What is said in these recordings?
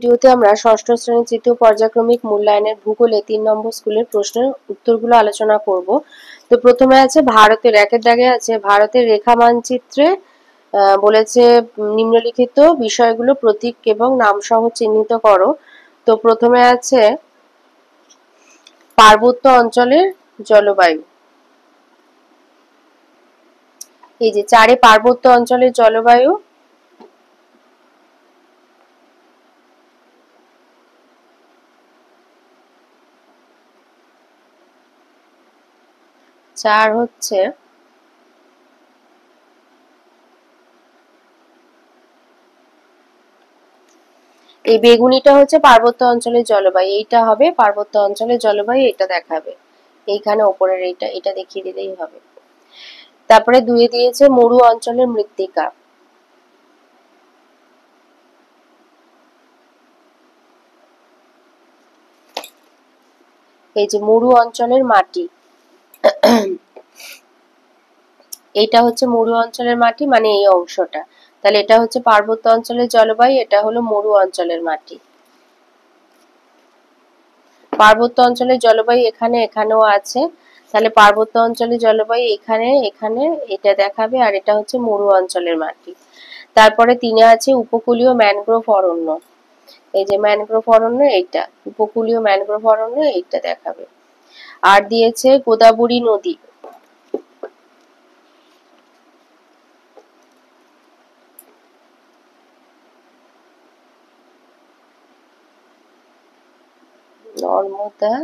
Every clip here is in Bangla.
ভিডিওতে আমরা ষষ্ঠ শ্রেণীর তৃতীয় পর্যায়ক্রমিক মূল্যায়নের ভূগোলে ৩ নম্বর স্কুলের প্রশ্নের উত্তরগুলো আলোচনা করব। তো প্রথমে আছে ভারতের, একের দাগে আছে ভারতের রেখা মানচিত্রে বলেছে নিম্নলিখিত বিষয়গুলো প্রতীক এবং নামসহ চিহ্নিত করো। তো প্রথমে আছে পার্বত্য অঞ্চলের জলবায়ু। এই যে 4 পার্বত্য অঞ্চলের জলবায়ু, চার হচ্ছে এই বেগুনিটা হচ্ছে পার্বত্য অঞ্চলের জলবায়ু, এইটা হবে পার্বত্য অঞ্চলের জলবায়ু, এটা দেখাবে এইখানে ওপরের এটা দেখিয়ে দিলেই হবে। তারপরে 2 দিয়েছে মরু অঞ্চলের মৃত্তিকা, এই যে মরু অঞ্চলের মাটি, এইটা হচ্ছে মরু অঞ্চলের মাটি, মানে এই অংশটা, তাহলে এটা হচ্ছে পার্বত্য অঞ্চলের জলবায়ু, এটা হলো মরু অঞ্চলের মাটি। পার্বত্য অঞ্চলের জলবায়ু এখানে এখানেও আছে, তাহলে পার্বত্য অঞ্চলের জলবায়ু এখানে এখানে এটা দেখাবে, আর এটা হচ্ছে মরু অঞ্চলের মাটি। তারপরে 3 আছে উপকূলীয় ম্যানগ্রোভ অরণ্য, এই যে ম্যানগ্রোভ অরণ্য, এইটা উপকূলীয় ম্যানগ্রোভ অরণ্য, এইটা দেখাবে। আর দিয়েছে গোদাবরী নদী, নর্মদা,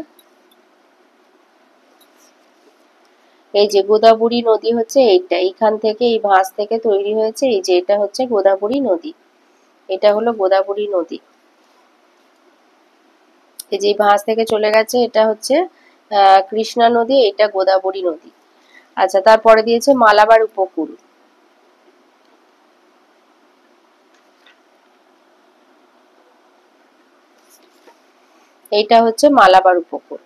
এই যে গোদাবরী নদী হচ্ছে এইটা, এইখান থেকে এই ভাঁজ থেকে তৈরি হয়েছে, এই যে এটা হচ্ছে গোদাবরী নদী, এটা হলো গোদাবরী নদী, এই যে ভাঁজ থেকে চলে গেছে, এটা হচ্ছে কৃষ্ণা নদী, এটা গোদাবরী নদী। আচ্ছা, তারপরে দিয়েছে মালাবার উপকূল, এইটা হচ্ছে মালাবার উপকূল,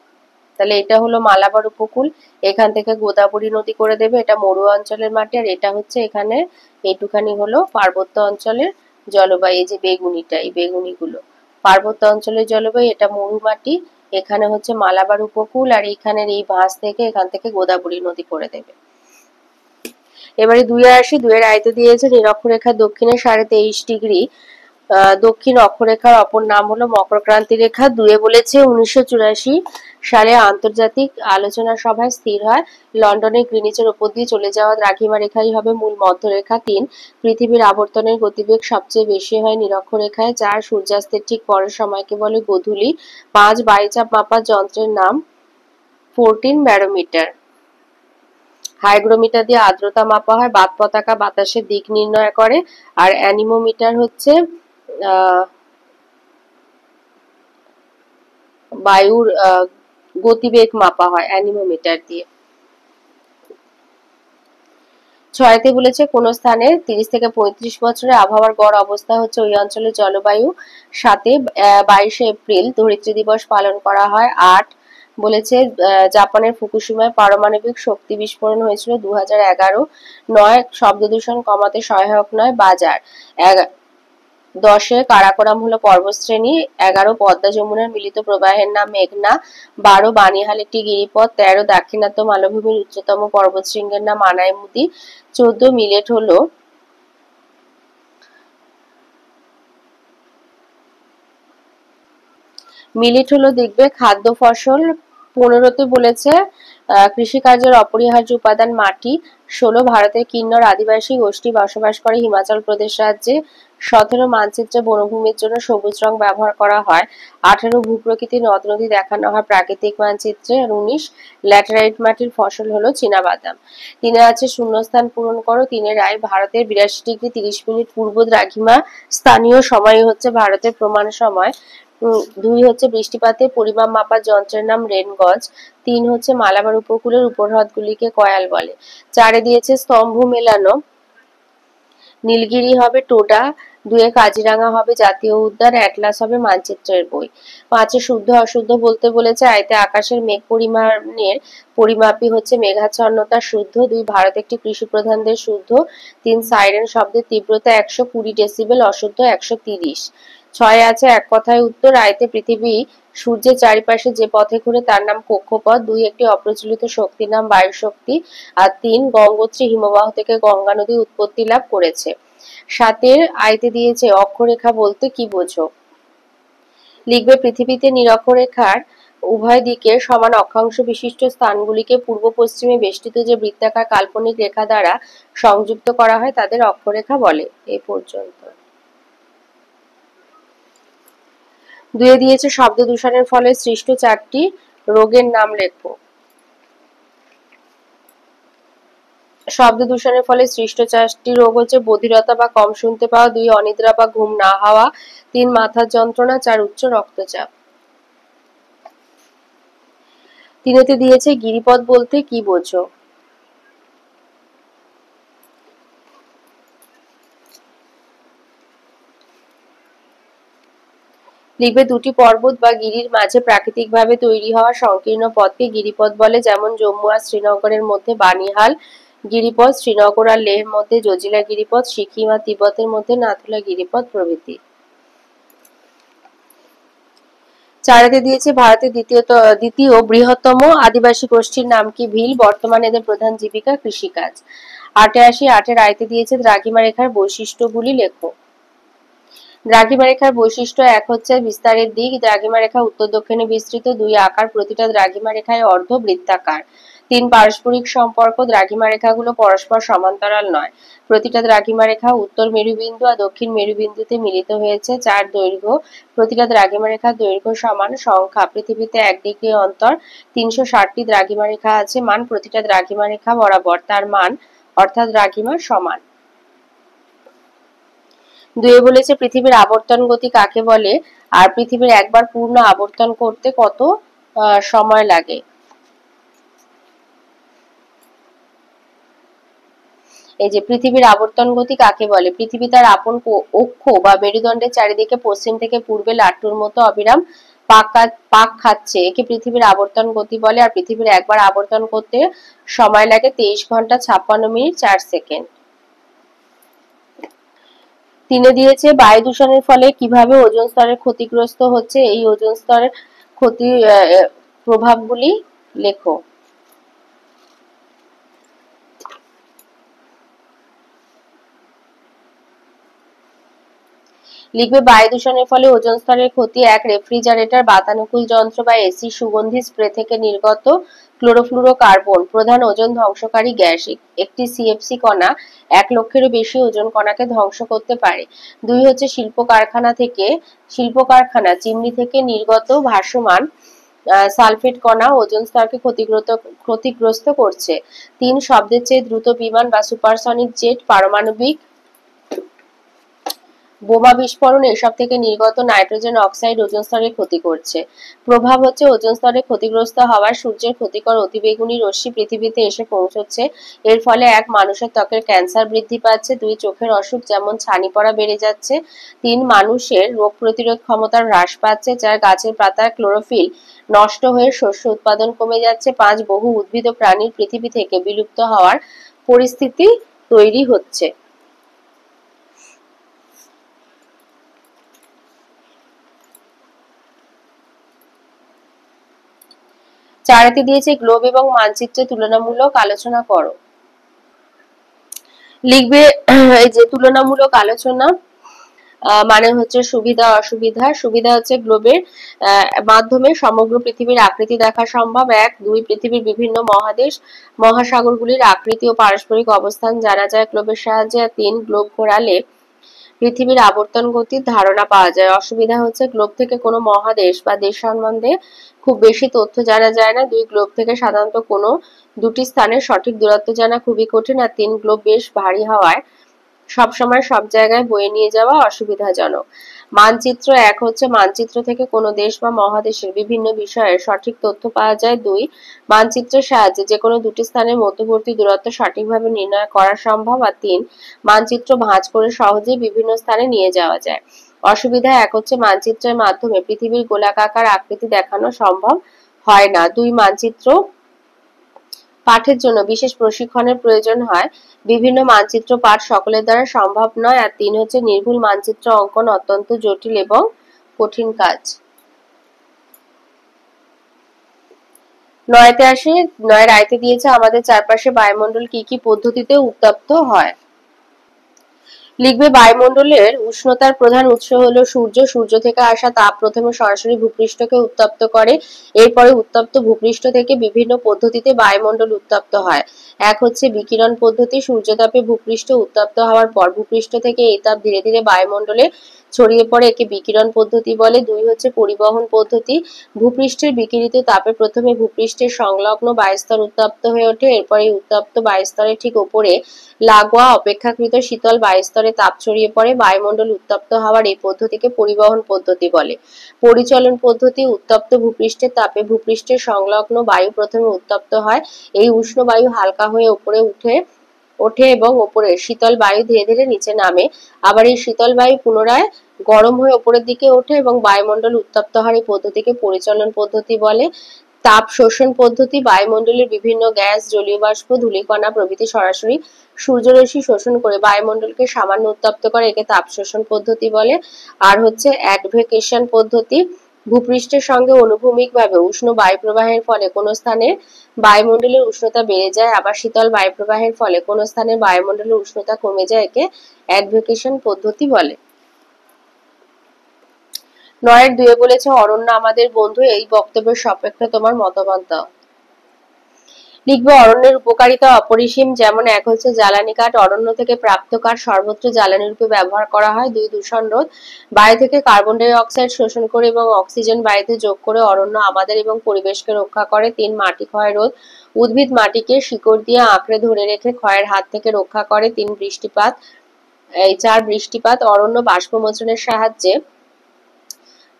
তাহলে এটা হলো মালাবার উপকূল, এখান থেকে গোদাবরী নদী করে দেবে, এটা মরু অঞ্চলের মাটি, আর এটা হচ্ছে এখানে এইটুখানি হলো পার্বত্য অঞ্চলের জলবায়ু, এই যে বেগুনিটা, এই বেগুনিগুলো পার্বত্য অঞ্চলের জলবায়ু, এটা মরু মাটি, এখানে হচ্ছে মালাবার উপকূল, আর এইখানের এই ভাঁজ থেকে এখান থেকে গোদাবরী নদী করে দেবে। এবারে 2 আসি, 2 এর আয়তে দিয়েছে নিরক্ষরেখার দক্ষিণে 23.5 ডিগ্রি দক্ষিণ অক্ষরেখার অপর নাম হলো মকরক্রান্তি রেখা। 2 বলেছে 1984 সালে আন্তর্জাতিক আলোচনা সভায় স্থির হয় লন্ডনের গ্রিনিচের উপর দিয়ে চলে যাওয়া দ্রাঘিমা রেখাই হবে মূল মধ্যরেখা। 3 পৃথিবীর আবর্তনের গতিবেগ সবচেয়ে বেশি হয় নিরক্ষরেখায়। 4 সূর্যাস্তের ঠিক পরের সময়কে বলে গোধূলি। 5 বায়ুচাপ মাপার যন্ত্রের নাম 14 ব্যারোমিটার। হাইগ্রোমিটার দিয়ে আর্দ্রতা মাপা হয়। বাত পতাকা বাতাসের দিক নির্ণয় করে। আর অ্যানিমোমিটার হচ্ছে বায়ুর গতিবেগ মাপা হয় অ্যানিমোমিটার দিয়ে। 6 বলেছে কোন স্থানে 30 থেকে 35 বছরের আবহাওয়ার গড় অবস্থা হচ্ছে ওই অঞ্চলের জলবায়ু। 7 22 এপ্রিল ধরিত্রী দিবস পালন করা হয়। 8 বলেছে জাপানের ফুকুশিমায় পারমাণবিক শক্তি বিস্ফোরণ হয়েছিল 2011। 9 শব্দ দূষণ কমাতে সহায়ক নয় বাজার। 10 কারাকোরাম হলো পর্বতশ্রেণী। 11 পদ্মা যমুনার মিলিত প্রবাহের নাম মেঘনা। 12 বানিহাল একটি গিরিপথ। 13 দাক্ষিণাত্য মালভূমির উচ্চতম পর্বতশৃঙ্গের নাম আনাইমুদি। 14 মিলেট হলো দেখবে খাদ্য ফসল। 15 বলেছে কৃষিকার্যের অপরিহার্য উপাদান মাটি। 16 ভারতের কিন্নর আদিবাসী গোষ্ঠী বসবাস করে হিমাচল প্রদেশ রাজ্যে। 17 মানচিত্রে বনভূমির জন্য সবুজ রং ব্যবহার করা হয়। 18 ভূপ্রকৃতির নদ নদী দেখানো হয় প্রাকৃতিক মানচিত্রে। 19 ল্যাটেরাইট মাটির ফসল হলো চীনাবাদাম। 3 আছে শূন্যস্থান পূরণ করো। 3 রায় ভারতের 82 ডিগ্রি 30 মিনিট পূর্ব দ্রাঘিমা স্থানীয় সময় হচ্ছে ভারতের প্রমাণ সময়। 2 হচ্ছে বৃষ্টিপাতের পরিমাপ মাপার যন্ত্রের নাম রেন গজ। 3 হচ্ছে মালাবার উপকূলের উপহ্রদগুলিকে কয়াল বলে। 4 দিয়েছে স্তম্ভ মেলানো, নীলগিরি হবে টোডা। 2 কাজিরাঙা হবে জাতীয় উদ্যান। অ্যাটলাস হবে মানচিত্রের বই। 5 শুদ্ধ অশুদ্ধ বলতে বলেছে আয়তে আকাশের মেঘ পরিমাণের পরিমাপই হচ্ছে মেঘাচ্ছন্নতা শুদ্ধ। 2 ভারত একটি কৃষি প্রধান দেশ শুদ্ধ। 3 সাইরেন শব্দের তীব্রতা 120 ডেসিবেল অশুদ্ধ 130। ছয় আছে এক কথায় উত্তর। আয়তে পৃথিবী সূর্যের চারিপাশে যে পথে ঘুরে তার নাম কক্ষপথ। দুই একটি অপ্রচলিত শক্তির নাম বায়ু শক্তি। আর তিন গঙ্গোত্রী হিমবাহ থেকে গঙ্গা নদী উৎপত্তি লাভ করেছে। সাতের আয়তে দিয়েছে অক্ষরেখা বলতে কি বোঝো? লিখবে পৃথিবীতে নিরক্ষরেখার উভয় দিকে সমান অক্ষাংশ বিশিষ্ট স্থানগুলিকে পূর্ব পশ্চিমে বেষ্টিত যে বৃত্তাকার কাল্পনিক রেখা দ্বারা সংযুক্ত করা হয় তাদের অক্ষরেখা বলে। এই পর্যন্ত। দুয়ে দিয়েছে শব্দ দূষণের ফলে সৃষ্ট চারটি রোগের নাম লেখো। শব্দ দূষণের ফলে সৃষ্ট চারটি রোগ হচ্ছে বধিরতা বা কম শুনতে পাওয়া, দুই অনিদ্রা বা ঘুম না হওয়া, তিন মাথার যন্ত্রণা, চার উচ্চ রক্তচাপ। তিনেতে দিয়েছে গিরিপথ বলতে কি বোঝো? লিখবে দুটি পর্বত বা গিরির মাঝে প্রাকৃতিকভাবে তৈরি হওয়া সংকীর্ণ পথকে গিরিপথ বলে, যেমন জম্মু আর শ্রীনগরের মধ্যে বানিহাল গিরিপথ, শ্রীনগর আর লেহের মধ্যে জজিলা গিরিপথ, সিকিম আর তিব্বতের মধ্যে নাথুলা গিরিপথ প্রভৃতি। চারেতে দিয়েছে ভারতের দ্বিতীয় বৃহত্তম আদিবাসী গোষ্ঠীর নাম কি? ভিল। বর্তমানে এদের প্রধান জীবিকা কৃষিকাজ। আটে আসি। আটের আয়তে দিয়েছে দ্রাঘিমা রেখার বৈশিষ্ট্যগুলি লেখো। দ্রাঘিমা রেখার বৈশিষ্ট্য এক হচ্ছে বিস্তারের দিক। দ্রাঘিমা রেখা উত্তর দক্ষিণে বিস্তৃত। দুই আকার, প্রতিটা দ্রাঘিমা রেখায় অর্ধ বৃত্তাকার। তিন পারস্পরিক সম্পর্ক, দ্রাঘিমা রেখাগুলো পরস্পর সমান্তরাল নয়। প্রতিটা দ্রাঘিমা রেখা উত্তর মেরুবিন্দু আর দক্ষিণ মেরুবিন্দুতে মিলিত হয়েছে। চার দৈর্ঘ্য, প্রতিটা দ্রাঘিমা রেখার দৈর্ঘ্য সমান। সংখ্যা, পৃথিবীতে 1 ডিগ্রি অন্তর 360টি দ্রাঘিমা রেখা আছে। মান, প্রতিটা দ্রাঘিমা রেখা বরাবর তার মান অর্থাৎ দ্রাঘিমার সমান। দুয়ে বলেছে পৃথিবীর আবর্তন গতি কাকে বলে, আর পৃথিবীর একবার পূর্ণ আবর্তন করতে কত সময় লাগে? এই যে পৃথিবীর আবর্তন গতি কাকে বলে? পৃথিবী তার আপন অক্ষ বা মেরুদণ্ডের চারিদিকে পশ্চিম থেকে পূর্বে লাট্টুর মতো অবিরাম পাক খাচ্ছে, একে পৃথিবীর আবর্তন গতি বলে। আর পৃথিবীর একবার আবর্তন করতে সময় লাগে 23 ঘন্টা 56 মিনিট 4 সেকেন্ড। তিনে দিয়েছে বায়ু দূষণের ফলে কিভাবে ওজোন স্তরের ক্ষতিগ্রস্ত হচ্ছে। এই ওজোন স্তরের ক্ষতি প্রভাবগুলি লেখো। লিখবে বায়ু দূষণের ফলে ওজোন স্তরের ক্ষতি এক, রেফ্রিজারেটর, বাতানুকূল যন্ত্র বা এসি, সুগন্ধি স্প্রে থেকে নির্গত ক্লোরোফ্লুরোকার্বন প্রধান ওজোন ধ্বংসকারী গ্যাস। একটি সিএফসি কণা 1 লক্ষেরও বেশি ওজোন কণাকে ধ্বংস করতে পারে। দুই হচ্ছে শিল্প কারখানা চিমনি থেকে নির্গত ভাসমান সালফেট কণা ওজোন স্তরকে ক্ষতিগ্রস্ত করছে। তিন শব্দের চেয়ে দ্রুত বিমান বা সুপারসনিক জেট, পারমাণবিক বোমা বিস্ফোরণ এসব থেকে নির্গত নাইট্রোজেন অক্সাইড ওজোন স্তরের ক্ষতি করছে। প্রভাব হচ্ছে ওজোন স্তরে ক্ষতিগ্রস্ত হওয়ার সূর্যের ক্ষতিকর অতিবেগুনি রশ্মি পৃথিবীতে এসে পৌঁছচ্ছে। এর ফলে এক, মানুষের ত্বকের ক্যান্সার বৃদ্ধি পাচ্ছে। দুই, চোখের অসুখ যেমন ছানি পড়া বেড়ে যাচ্ছে। তিন, মানুষের রোগ প্রতিরোধ ক্ষমতার হ্রাস পাচ্ছে। চার, গাছের পাতার ক্লোরোফিল নষ্ট হয়ে শস্য উৎপাদন কমে যাচ্ছে। পাঁচ, বহু উদ্ভিদ ও প্রাণীর পৃথিবী থেকে বিলুপ্ত হওয়ার পরিস্থিতি তৈরি হচ্ছে। চারেতে দিয়েছে গ্লোব এবং মানচিত্রে তুলনামূলক আলোচনা করো। লিখবে এই যে তুলনামূলক আলোচনা মানে হচ্ছে সুবিধা অসুবিধা। সুবিধা হচ্ছে গ্লোবের মাধ্যমে সমগ্র পৃথিবীর আকৃতি দেখা সম্ভব। এক, দুই, পৃথিবীর বিভিন্ন মহাদেশ মহাসাগরগুলির আকৃতি ও পারস্পরিক অবস্থান জানা যায় গ্লোবের সাহায্যে। তিন, গ্লোব ঘোরালে পৃথিবীর আবর্তন গতির ধারণা পাওয়া যায়। অসুবিধা হচ্ছে গ্লোব থেকে কোনো মহাদেশ বা দেশ সম্বন্ধে খুব বেশি তথ্য জানা যায় না। দুই, গ্লোব থেকে সাধারণত কোনো দুটি স্থানের সঠিক দূরত্ব জানা খুবই কঠিন। আর তিন, গ্লোব বেশ ভারী হওয়ায় সবসময় সব জায়গায় বয়ে নিয়ে যাওয়া অসুবিধাজনক। মানচিত্র এক হচ্ছে মানচিত্র থেকে কোনো দেশ বা মহাদেশের বিভিন্ন বিষয়ের সঠিক তথ্য পাওয়া যায়। দুই, মানচিত্রের সাহায্যে যে কোনো দুটি স্থানের মধ্যবর্তী দূরত্ব সঠিকভাবে নির্ণয় করা সম্ভব। আর তিন, মানচিত্র ভাঁজ করে সহজেই বিভিন্ন স্থানে নিয়ে যাওয়া যায়। অসুবিধা এক হচ্ছে মানচিত্রের মাধ্যমে পৃথিবীর গোলাকার আকৃতি দেখানো সম্ভব হয় না। দুই, মানচিত্র পাঠের জন্য বিশেষ প্রশিক্ষণের প্রয়োজন হয়। বিভিন্ন মানচিত্র পাঠ সকলের দ্বারা সম্ভব নয়। আর 3 হচ্ছে নির্ভুল মানচিত্র অঙ্কন অত্যন্ত জটিল এবং কঠিন কাজ। 9তে আসি। 9 রায়তে দিয়েছে আমাদের চারপাশে বায়ুমণ্ডল কি কি পদ্ধতিতে উত্তপ্ত হয়। লিখবে বায়ুমণ্ডলের উষ্ণতার প্রধান উৎস হলো সূর্য। সূর্য থেকে আসা তাপ প্রথমে সরাসরি ভূপৃষ্ঠকে উত্তপ্ত করে, এরপরে উত্তপ্ত ভূপৃষ্ঠ থেকে বিভিন্ন পদ্ধতিতে বায়ুমণ্ডল উত্তপ্ত হয়। এক হচ্ছে বিকিরণ পদ্ধতি। সূর্যতাপে ভূপৃষ্ঠ উত্তপ্ত হওয়ার পর ভূপৃষ্ঠ থেকে এই তাপ ধীরে ধীরে বায়ুমণ্ডলে ছড়িয়ে পড়ে, একে বিকিরণ পদ্ধতি বলে। 2 হচ্ছে পরিবহন পদ্ধতি। ভূপৃষ্ঠের বিকিরিত তাপে প্রথমে ভূপৃষ্ঠের সংলগ্ন বায়ুস্তর উত্তপ্ত হয়ে ওঠে, এরপরে উত্তপ্ত বায়ুস্তরের ঠিক উপরে লাগোয়া অপেক্ষাকৃত শীতল বায়ুস্তরে তাপ ছড়িয়ে পড়ে। বায়ুমণ্ডল উত্তপ্ত হওয়ার এই পদ্ধতিকে পরিবহন পদ্ধতি বলে। পরিচলন পদ্ধতি। উত্তপ্ত ভূপৃষ্ঠের তাপে ভূপৃষ্ঠের সংলগ্ন বায়ু প্রথমে উত্তপ্ত হয়। এই উষ্ণ বায়ু হালকা হয়ে উপরে ওঠে এবং ওপরে শীতল বায়ু ধীরে ধীরে নিচে নামে। আবার এই শীতল বায়ু পুনরায় গরম হয়ে উপরের দিকে ওঠে এবং বায়ুমণ্ডল উত্তপ্ত হওয়ার এই পদ্ধতিকে পরিচলন পদ্ধতি বলে। তাপ শোষণ পদ্ধতি। বায়ুমণ্ডলের বিভিন্ন গ্যাস, জলীয় বাষ্প, ধূলিকণা প্রভৃতি সরাসরি সূর্যরশ্মি শোষণ করে বায়ুমণ্ডলকে সামান্য উত্তপ্ত করে, একে তাপ শোষণ পদ্ধতি বলে। আর হচ্ছে অ্যাডভেকেশন পদ্ধতি। ভূপৃষ্ঠের সঙ্গে অনুভূমিকভাবে উষ্ণ বায়ুপ্রবাহের ফলে কোনো স্থানে বায়ুমণ্ডলের উষ্ণতা বেড়ে যায়, আবার শীতল বায়ুপ্রবাহের ফলে কোনো স্থানে বায়ুমণ্ডলের উষ্ণতা কমে যায়, একে অ্যাডভেকেশন পদ্ধতি বলে। 9-2 বলেছে অরণ্য আমাদের বন্ধু। এই বক্তব্যের সপক্ষে তোমার মতামত দাও। লিখবে অরণ্যের উপকারিতা অপরিসীম। যেমন 1 হচ্ছে জ্বালানি কাঠ। অরণ্য থেকে প্রাপ্ত কাঠ সর্বত্র জ্বালানি রূপে ব্যবহার করা হয়। 2 দূষণ রোধ। বায়ু থেকে কার্বন ডাই অক্সাইড শোষণ করে এবং অক্সিজেন বায়ুতে যোগ করে অরণ্য আমাদের এবং পরিবেশকে রক্ষা করে। 3 মাটি ক্ষয় রোধ। উদ্ভিদ মাটিকে শিকড় দিয়ে আঁকড়ে ধরে রেখে ক্ষয়ের হাত থেকে রক্ষা করে। 3 বৃষ্টিপাত। 4 বৃষ্টিপাত। অরণ্য বাষ্পমোচনের সাহায্যে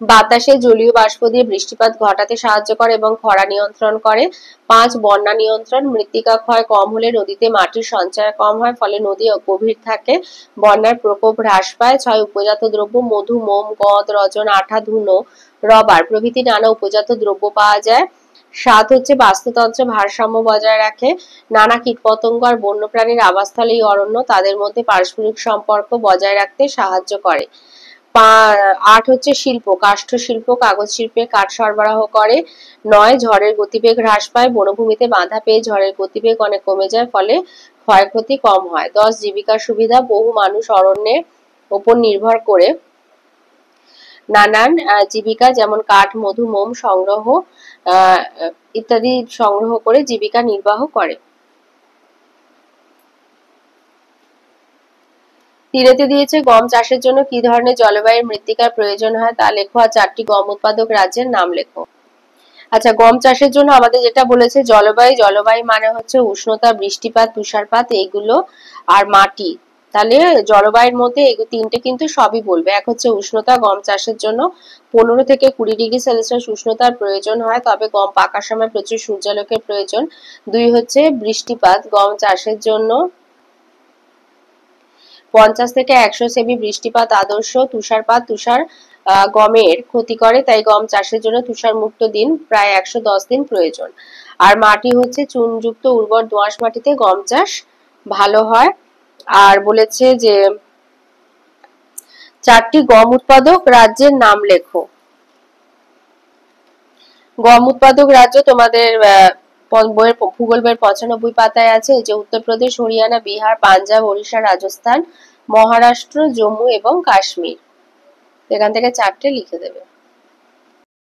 বাতাসে জলীয় বাষ্প দিয়ে বৃষ্টিপাত ঘটাতে সাহায্য করে এবং খরা নিয়ন্ত্রণ করে। 5 বন্যা নিয়ন্ত্রণ। মৃত্তিকা ক্ষয় কম হলে নদীতে মাটির সঞ্চয় কম হয়, ফলে নদী গভীর থাকে, বন্যার প্রকোপ হ্রাস পায়। 6 উপজাত দ্রব্য। মধু, মোম, গঁদ, রজন, আঠা, ধুনো, রবার প্রভৃতি নানা উপজাত দ্রব্য পাওয়া যায়। 7 হচ্ছে বাস্তুতন্ত্রে ভারসাম্য বজায় রাখে। নানা কীটপতঙ্গ আর বন্যপ্রাণীর আবাসস্থল এই অরণ্য, তাদের মধ্যে পারস্পরিক সম্পর্ক বজায় রাখতে সাহায্য করে। 8 হচ্ছে শিল্প। কাষ্ঠ শিল্প কাগজ শিল্পে কাঠ সরবরাহ করে। 9 ঝড়ের গতিবেগ হ্রাস পায়। বনভূমিতে বাধা পেয়ে ঝড়ের গতিবেগ অনেক কমে যায়, ফলে ক্ষয়ক্ষতি কম হয়। 10 জীবিকার সুবিধা। বহু মানুষ অরণ্যের ওপর নির্ভর করে নানান জীবিকা, যেমন কাঠ, মধু, মোম সংগ্রহ ইত্যাদি সংগ্রহ করে জীবিকা নির্বাহ করে। 3 দিয়েছে গম চাষের জন্য কি ধরনের জলবায়ুর মৃত্তিকার প্রয়োজন হয় তা লেখো। আর 4টি গম উৎপাদক রাজ্যের নাম লেখো। আচ্ছা, গম চাষের জন্য আমাদের যেটা বলেছে জলবায়ু। জলবায়ু মানে হচ্ছে উষ্ণতা, বৃষ্টিপাত, তুষারপাত এইগুলো, আর মাটি। তাহলে জলবায়ুর মধ্যে এগুলো 3টে কিন্তু সবই বলবে। 1 হচ্ছে উষ্ণতা। গম চাষের জন্য 15 থেকে 20 ডিগ্রি সেলসিয়াস উষ্ণতার প্রয়োজন হয়, তবে গম পাকার সময় প্রচুর সূর্যালোকের প্রয়োজন। 2 হচ্ছে বৃষ্টিপাত। গম চাষের জন্য 50 থেকে 100 সেমি বৃষ্টিপাত আদর্শ। তুষার গমের ক্ষতি করে, তাই গম চাষের জন্য তুষার মুক্ত দিন প্রায় 110 দিন প্রয়োজন। আর মাটি হচ্ছে চুনযুক্ত উর্বর দোআঁশ মাটিতে গম চাষ ভালো হয়। আর বলেছে যে 4টি গম উৎপাদক রাজ্যের নাম লেখো। গম উৎপাদক রাজ্য তোমাদের বইয়ের ভূগোল বইয়ের 95 পাতায় আছে, যে উত্তরপ্রদেশ, হরিয়ানা, বিহার, পাঞ্জাব, ওড়িশা, রাজস্থান, মহারাষ্ট্র, জম্মু এবং কাশ্মীর। এখান থেকে 4টে লিখে দেবে।